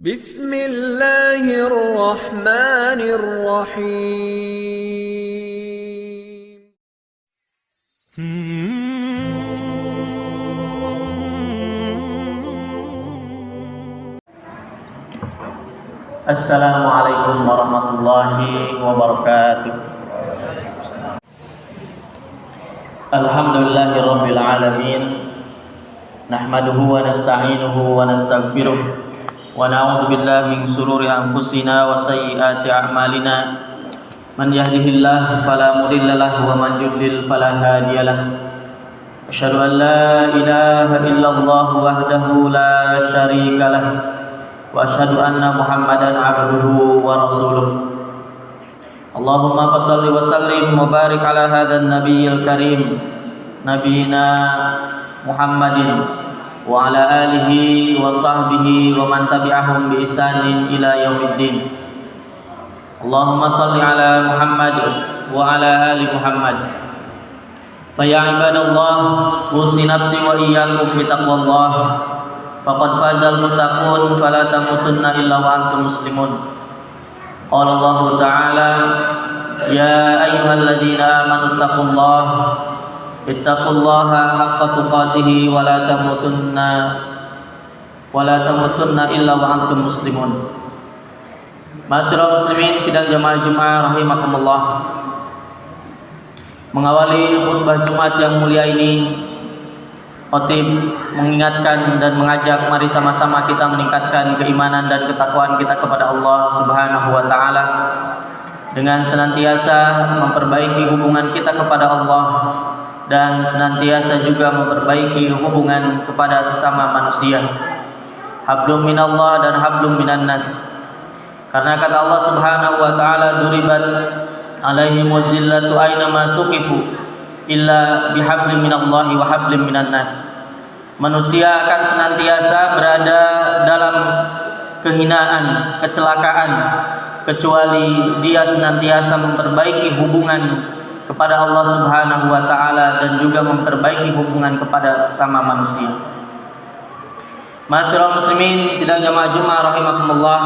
Bismillahirrahmanirrahim. Assalamualaikum warahmatullahi wabarakatuh. Alhamdulillahirabbil alamin. Nahmaduhu wa nasta'inuhu wa nastaghfiruh wa na'udzu billahi min shururi anfusina wa sayyiati a'malina. Man yahdihillahu fala mudilla lahu wa man yudlil fala hadiyalah. Asyhadu an la ilaha illallah wahdahu la syarika lah. Wa asyhadu anna Muhammadan abduhu wa rasuluh. Allahumma fashalli wa sallim wa barik ala hadzal nabiyil karim nabiyina Muhammadin wa ala alihi wa sahbihi wa man tabi'ahum bi ihsanin ila yaumiddin. Allahumma shalli ala Muhammad wa ala ali Muhammad. Fa ya ibadallah, usi nafsi wa iyyakum bi taqwallah. Faqad fazal muttaqun fala tamutunna illa wa antum muslimun. Qala Allah Ta'ala, ya ayyuhalladzina amanu ittaqullaha haqqa tuqatih wa la tamutunna illa wa antum muslimun. Ma'asyiral muslimin sidang jamaah Jumat rahimakumullah. Mengawali khutbah Jumat yang mulia ini, khotib mengingatkan dan mengajak mari sama-sama kita meningkatkan keimanan dan ketakwaan kita kepada Allah Subhanahu wa taala dengan senantiasa memperbaiki hubungan kita kepada Allah dan senantiasa juga memperbaiki hubungan kepada sesama manusia. Hablum minallah dan hablum minan nas. Karena kata Allah Subhanahu wa taala, duribat alaihimud dillatu aina ma suqifu illa bihablim minallahi wa hablim minan nas. Manusia akan senantiasa berada dalam kehinaan, kecelakaan, kecuali dia senantiasa memperbaiki hubungan kepada Allah Subhanahu wa taala dan juga memperbaiki hubungan kepada sesama manusia. Ma'asyiral muslimin sidang jamaah Jumat rahimakumullah.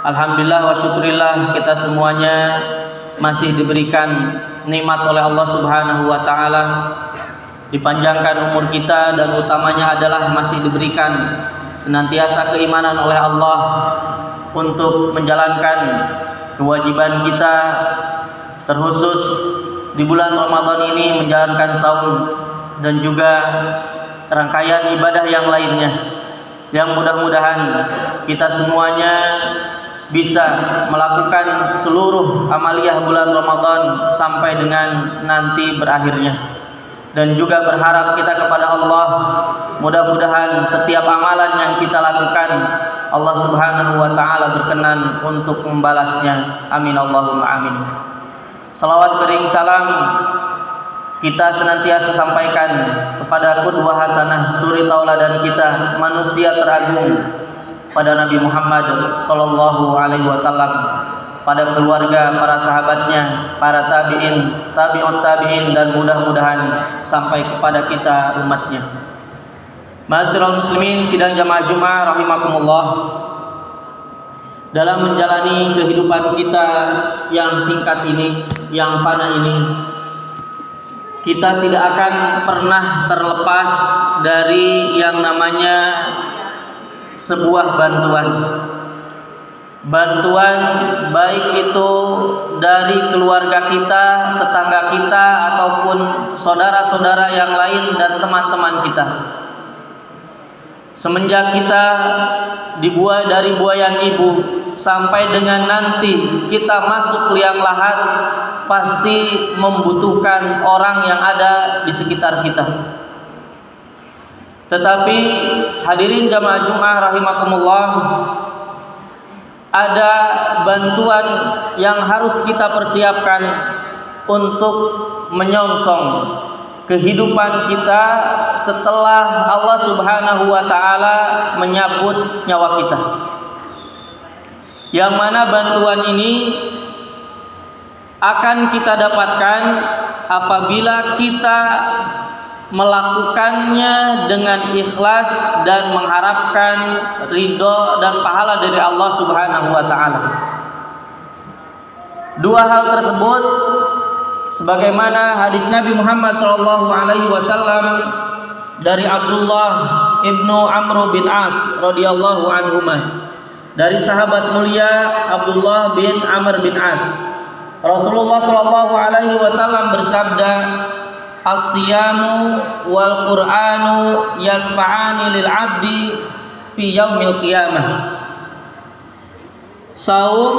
Alhamdulillah wa syukurillah, kita semuanya masih diberikan nikmat oleh Allah Subhanahu wa taala, dipanjangkan umur kita, dan utamanya adalah masih diberikan senantiasa keimanan oleh Allah untuk menjalankan kewajiban kita, terkhusus di bulan Ramadan ini menjalankan saum dan juga rangkaian ibadah yang lainnya, yang mudah-mudahan kita semuanya bisa melakukan seluruh amaliyah bulan Ramadan sampai dengan nanti berakhirnya. Dan juga berharap kita kepada Allah, mudah-mudahan setiap amalan yang kita lakukan Allah Subhanahu wa taala berkenan untuk membalasnya. Amin Allahumma amin. Salawat bering salam kita senantiasa sampaikan kepada qudwah hasanah, suri tauladan kita, manusia teragung, pada Nabi Muhammad sallallahu alaihi wasallam, pada keluarga, para sahabatnya, para tabi'in, tabi'ut tabi'in, dan mudah-mudahan sampai kepada kita umatnya. Ma'asyiral muslimin sidang jamaah Jumat rahimakumullah. Dalam menjalani kehidupan kita yang singkat ini, yang fana ini, kita tidak akan pernah terlepas dari yang namanya sebuah bantuan baik itu dari keluarga kita, tetangga kita, ataupun saudara-saudara yang lain dan teman-teman kita. Semenjak kita dibuai dari buayan ibu sampai dengan nanti kita masuk liang lahat, pasti membutuhkan orang yang ada di sekitar kita. Tetapi hadirin jamaah Jumat rahimakumullah, ada bantuan yang harus kita persiapkan untuk menyongsong kehidupan kita setelah Allah Subhanahu wa taala menyabut nyawa kita. Yang mana bantuan ini akan kita dapatkan apabila kita melakukannya dengan ikhlas dan mengharapkan ridho dan pahala dari Allah Subhanahu wa taala. Dua hal tersebut sebagaimana hadis Nabi Muhammad sallallahu alaihi wasallam dari Abdullah ibnu Amr bin As radhiyallahu anhuma, dari sahabat mulia Abdullah bin Amr bin As, Rasulullah sallallahu alaihi wasallam bersabda, as-siyamu wal qur'anu yasfa'ani lil 'abdi fi yaumil qiyamah. Saum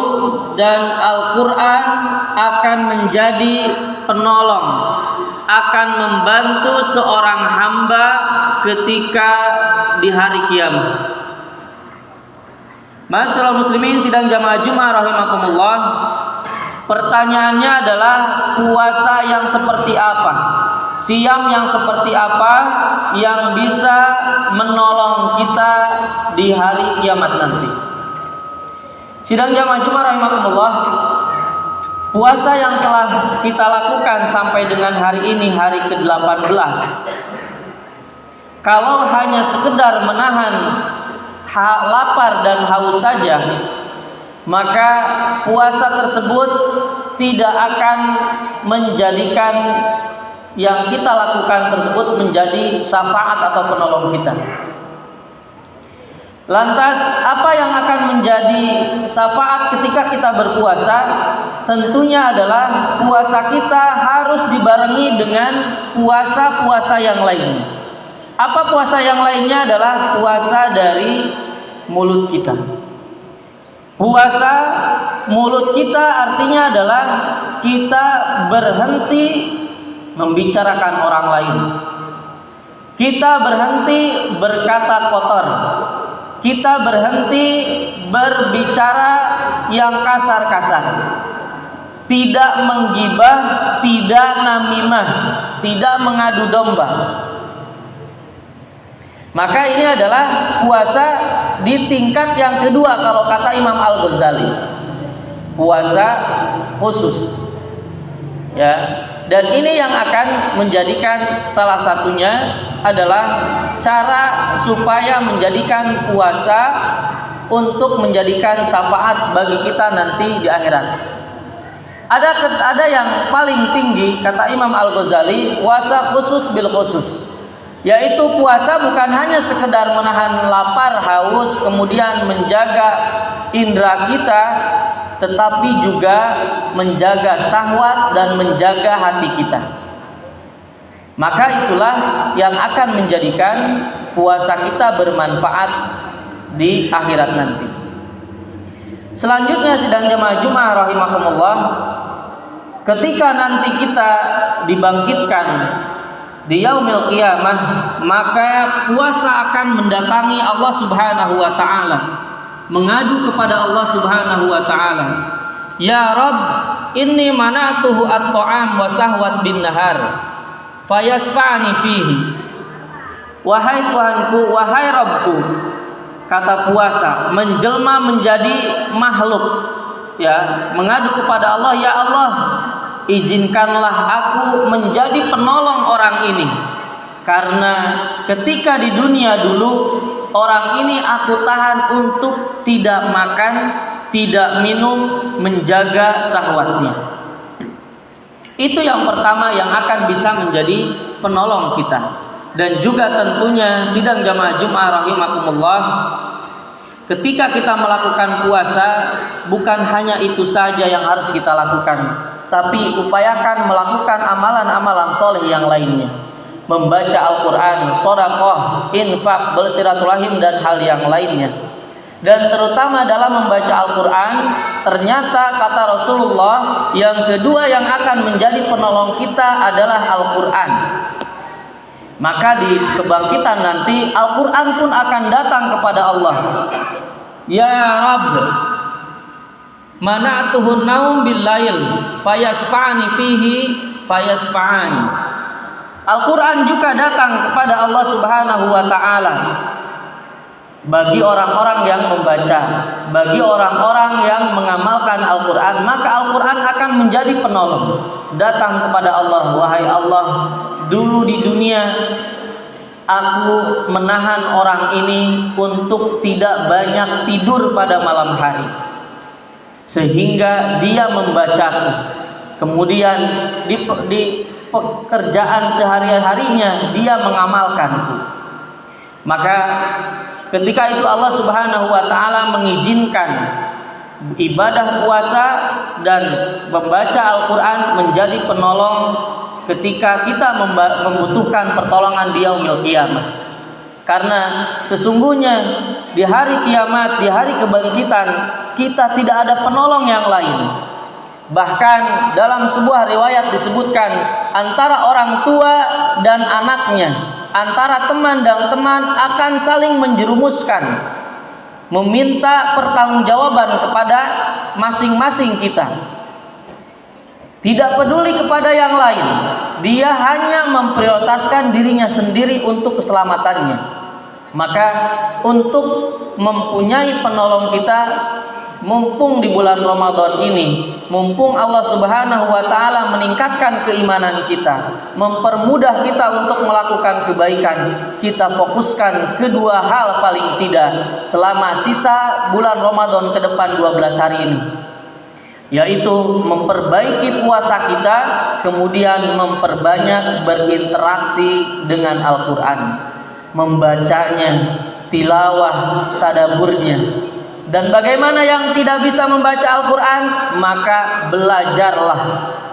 dan Al-Qur'an akan menjadi penolong, akan membantu seorang hamba ketika di hari kiamat. Masyaallah muslimin sidang jamaah Jumat rahimakumullah. Pertanyaannya adalah puasa yang seperti apa? Siam yang seperti apa yang bisa menolong kita di hari kiamat nanti? Sidang jamaah Jumat rahimakumullah, puasa yang telah kita lakukan sampai dengan hari ini, hari ke-18, kalau hanya sekedar menahan lapar dan haus saja, maka puasa tersebut tidak akan menjadikan yang kita lakukan tersebut menjadi syafaat atau penolong kita. Lantas apa yang akan menjadi syafaat ketika kita berpuasa? Tentunya adalah puasa kita harus dibarengi dengan puasa-puasa yang lainnya. Apa puasa yang lainnya? Adalah puasa dari mulut kita. Puasa mulut kita artinya adalah kita berhenti membicarakan orang lain. Kita berhenti berkata kotor. Kita berhenti berbicara yang kasar-kasar. Tidak menggibah, tidak namimah, tidak mengadu domba. Maka ini adalah puasa di tingkat yang kedua kalau kata Imam Al-Ghazali. Puasa khusus. Ya. Dan ini yang akan menjadikan salah satunya adalah cara supaya menjadikan puasa untuk menjadikan syafaat bagi kita nanti di akhirat. Ada yang paling tinggi kata Imam Al-Ghazali, puasa khusus bil khusus, yaitu puasa bukan hanya sekedar menahan lapar, haus, kemudian menjaga indera kita, tetapi juga menjaga syahwat dan menjaga hati kita. Maka itulah yang akan menjadikan puasa kita bermanfaat di akhirat nanti. Selanjutnya sidang jamaah Jumat rahimakumullah, ketika nanti kita dibangkitkan di yaumil qiyamah, maka puasa akan mendatangi Allah Subhanahu wa taala, mengadu kepada Allah Subhanahu wa taala, ya Rabb, inni mana'tuhu at-ta'am wa sahwat bin nahar fayasfa'ni fihi. Wahai Tuhanku, wahai Rabbku, kata puasa menjelma menjadi makhluk, ya, mengadu kepada Allah, ya Allah, izinkanlah aku menjadi penolong orang ini, karena ketika di dunia dulu orang ini aku tahan untuk tidak makan, tidak minum, menjaga syahwatnya. Itu yang pertama yang akan bisa menjadi penolong kita. Dan juga tentunya sidang jamaah Jumat rahimakumullah, ketika kita melakukan puasa, bukan hanya itu saja yang harus kita lakukan, tapi upayakan melakukan amalan-amalan soleh yang lainnya. Membaca Al-Quran, sedekah, infak, bersilaturahim dan hal yang lainnya. Dan terutama dalam membaca Al-Quran, ternyata kata Rasulullah, yang kedua yang akan menjadi penolong kita adalah Al-Quran. Maka di kebangkitan nanti Al-Quran pun akan datang kepada Allah. Ya Rabb, mana'tuhun naum bil lail fayasfa'ani fihi fayasfa'ani. Al-Quran juga datang kepada Allah Subhanahu wa ta'ala bagi orang-orang yang membaca, bagi orang-orang yang mengamalkan Al-Quran, maka Al-Quran akan menjadi penolong. Datang kepada Allah, wahai Allah, dulu di dunia aku menahan orang ini untuk tidak banyak tidur pada malam hari, sehingga dia membacaku. Kemudian di pekerjaan sehari-harinya dia mengamalkanku. Maka ketika itu Allah Subhanahu wa taala mengizinkan ibadah puasa dan membaca Al-Qur'an menjadi penolong ketika kita membutuhkan pertolongan di yaumil qiyamah. Karena sesungguhnya di hari kiamat, di hari kebangkitan, kita tidak ada penolong yang lain. Bahkan dalam sebuah riwayat disebutkan antara orang tua dan anaknya, antara teman dan teman akan saling menjerumuskan, meminta pertanggungjawaban kepada masing-masing kita. Tidak peduli kepada yang lain, dia hanya memprioritaskan dirinya sendiri untuk keselamatannya. Maka untuk mempunyai penolong kita, mumpung di bulan Ramadan ini, mumpung Allah Subhanahu wa taala meningkatkan keimanan kita, mempermudah kita untuk melakukan kebaikan, kita fokuskan kedua hal paling tidak selama sisa bulan Ramadan ke depan 12 hari ini, yaitu memperbaiki puasa kita, kemudian memperbanyak berinteraksi dengan Al-Qur'an, membacanya, tilawah, tadaburnya. Dan bagaimana yang tidak bisa membaca Al-Quran, maka belajarlah.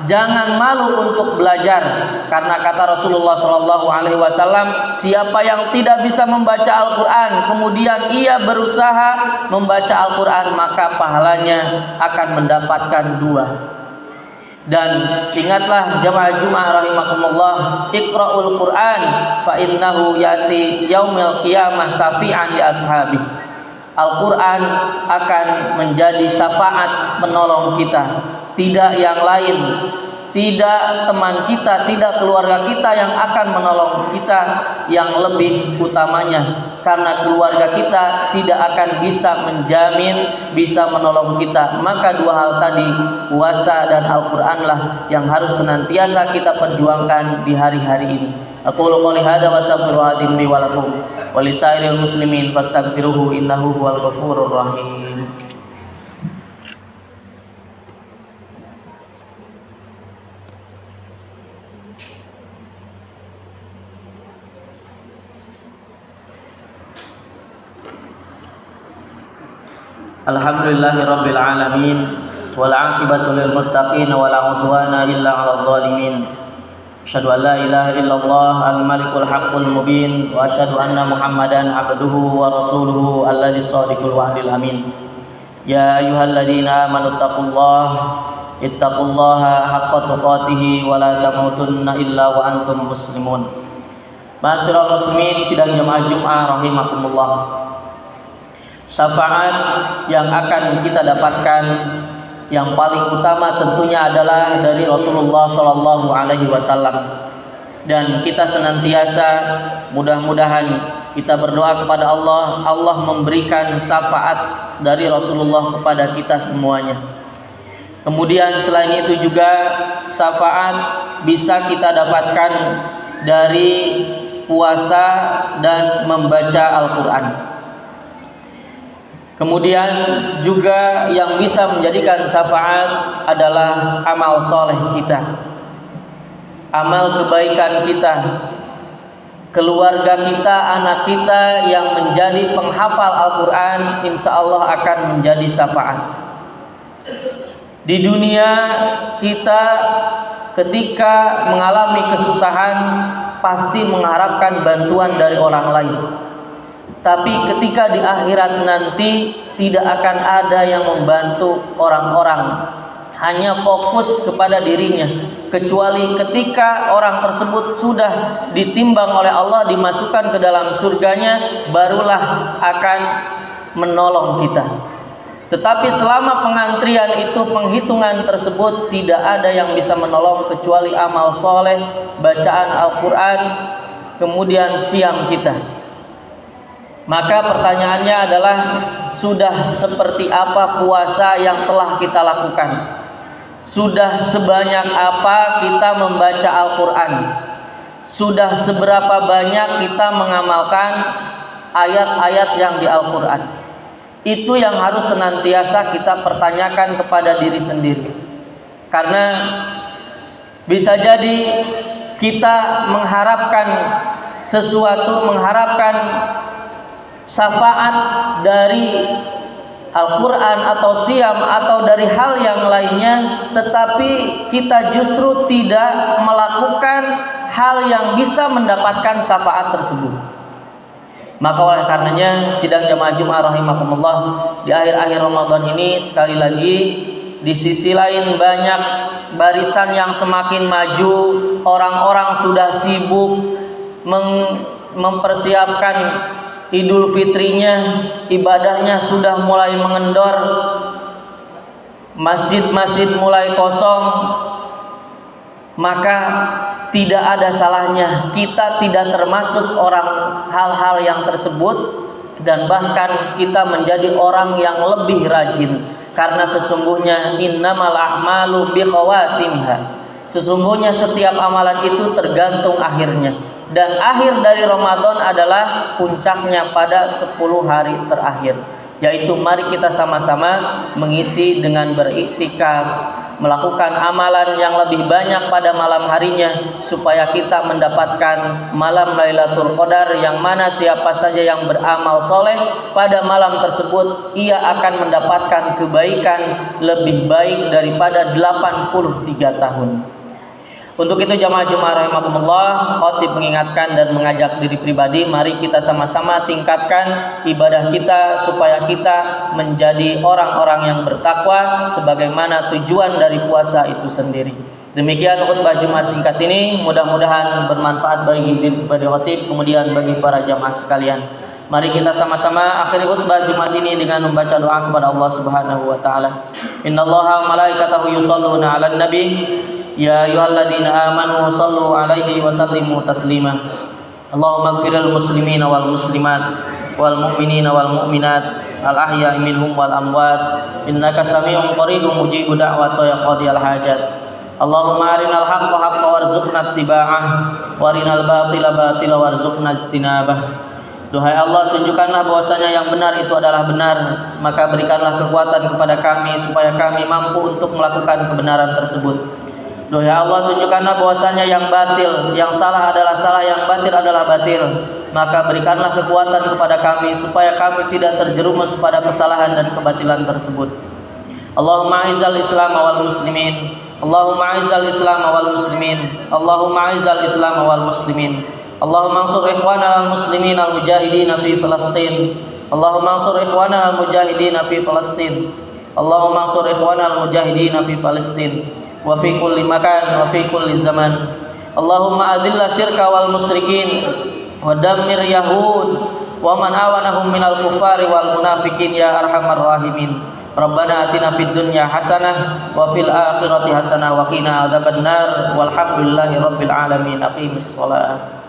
Jangan malu untuk belajar, karena kata Rasulullah SAW, siapa yang tidak bisa membaca Al-Quran kemudian ia berusaha membaca Al-Quran, maka pahalanya akan mendapatkan 2. Dan ingatlah jamaah Jumat rahimakumullah, Iqra'ul Quran fa innahu yati yaumil qiyamah syafi'an li ashabi. Al-Quran akan menjadi syafaat menolong kita, tidak yang lain, tidak teman kita, tidak keluarga kita yang akan menolong kita yang lebih utamanya, karena keluarga kita tidak akan bisa menjamin, bisa menolong kita. Maka 2 hal tadi, puasa dan Al-Quranlah yang harus senantiasa kita perjuangkan di hari-hari ini. Aqulu qouli hadza wa astaghfirullaha li wa lakum wa lisairil muslimin fastaghfiruhu innahu huwal ghafurur rahim. Alhamdulillahirabbil alamin wal 'aqibatu lil muttaqin wa la 'udwana illa 'alal zalimin. Asyhadu an la ilaha illallah al-malikul haqqul mubin wa asyhadu anna Muhammadan abduhu wa rasuluhu alladzi shadiqul wa'dil amin. Ya ayyuhalladzina amanu ittaqullaha haqqa tuqatih wa la tamutunna illa wa antum muslimun. Ma'asyiral muslimin sidang jamaah Jumat rahimakumullah. Syafaat yang akan kita dapatkan yang paling utama tentunya adalah dari Rasulullah Shallallahu Alaihi Wasallam, dan kita senantiasa mudah-mudahan kita berdoa kepada Allah, Allah memberikan syafaat dari Rasulullah kepada kita semuanya. Kemudian selain itu juga syafaat bisa kita dapatkan dari puasa dan membaca Al-Quran. Kemudian juga yang bisa menjadikan syafaat adalah amal soleh kita, amal kebaikan kita, keluarga kita, anak kita yang menjadi penghafal Al-Quran, insya Allah akan menjadi syafaat. Di dunia kita ketika mengalami kesusahan pasti mengharapkan bantuan dari orang lain. Tapi ketika di akhirat nanti tidak akan ada yang membantu orang-orang, hanya fokus kepada dirinya. Kecuali ketika orang tersebut sudah ditimbang oleh Allah, dimasukkan ke dalam surganya, barulah akan menolong kita. Tetapi selama pengantrian itu, penghitungan tersebut, tidak ada yang bisa menolong kecuali amal soleh, bacaan Al-Quran, kemudian siam kita. Maka pertanyaannya adalah, sudah seperti apa puasa yang telah kita lakukan? Sudah sebanyak apa kita membaca Al-Quran? sudah seberapa banyak kita mengamalkan ayat-ayat yang di Al-Quran. Itu yang harus senantiasa kita pertanyakan kepada diri sendiri. Karena bisa jadi kita mengharapkan sesuatu, mengharapkan syafaat dari Al-Quran atau siam atau dari hal yang lainnya, tetapi kita justru tidak melakukan hal yang bisa mendapatkan syafaat tersebut. Maka oleh karenanya sidang jamaah Jumat rahimakumullah, di akhir-akhir Ramadan ini sekali lagi di sisi lain banyak barisan yang semakin maju, orang-orang sudah sibuk mempersiapkan Idul Fitrinya, ibadahnya sudah mulai mengendor, masjid-masjid mulai kosong. Maka tidak ada salahnya kita tidak termasuk orang hal-hal yang tersebut, dan bahkan kita menjadi orang yang lebih rajin, karena sesungguhnya innamal a'malu bikhawatimiha, sesungguhnya setiap amalan itu tergantung akhirnya, dan akhir dari Ramadan adalah puncaknya pada 10 hari terakhir, yaitu mari kita sama-sama mengisi dengan beriktikaf, melakukan amalan yang lebih banyak pada malam harinya, supaya kita mendapatkan malam Lailatul Qadar, yang mana siapa saja yang beramal soleh pada malam tersebut, ia akan mendapatkan kebaikan lebih baik daripada 83 tahun. Untuk itu jamaah Jumat rahimakumullah, khatib mengingatkan dan mengajak diri pribadi, mari kita sama-sama tingkatkan ibadah kita supaya kita menjadi orang-orang yang bertakwa sebagaimana tujuan dari puasa itu sendiri. Demikian khutbah Jumat singkat ini, mudah-mudahan bermanfaat bagi diri pribadi khatib, kemudian bagi para jamaah sekalian. Mari kita sama-sama akhiri khutbah Jumat ini dengan membaca doa kepada Allah Subhanahu wa taala. Innallaha wa malaikatahu yusholluna 'alan nabi. Ya ayyuhalladzina amanu shallu 'alaihi wa sallimu taslima. Allahumma ighfiril muslimina wal muslimat wal mu'minina wal mu'minat al ahya'i minhum wal amwat innaka samii'un qaribun mujibud da'wati ya qadiyal hajat. Allahumma arinal haqqa haqqan warzuqna ittiba'ah warinal batila batila warzuqna ijtinabah. Duhai Allah, tunjukkanlah bahwasanya yang benar itu adalah benar, maka berikanlah kekuatan kepada kami supaya kami mampu untuk melakukan kebenaran tersebut. Duhai Allah, tunjukkanlah bahwasanya yang batil, yang salah adalah salah, yang batil adalah batil, maka berikanlah kekuatan kepada kami supaya kami tidak terjerumus pada kesalahan dan kebatilan tersebut. Allahumma a'izzal Islam wal muslimin, Allahumma a'izzal Islam wal muslimin, Allahumma a'izzal Islam wal muslimin, Allahumma ansur ikhwana al muslimin al mujahidin fi Palestin, Allahumma ansur ikhwana al mujahidin fi Palestin, Allahumma ansur ikhwana al mujahidin fi Palestin wa fi kulli makan wa fi kulli zaman. Allahumma adilla syirka wal musyrikin wa dammir yahud wa man awanahum minal kuffari wal munafikin ya arhamar rahimin. Rabbana atina fid dunya hasanah wa fil akhirati hasanah wa qina adzabannar walhamdulillahi rabbil alamin. Aqimis shalah.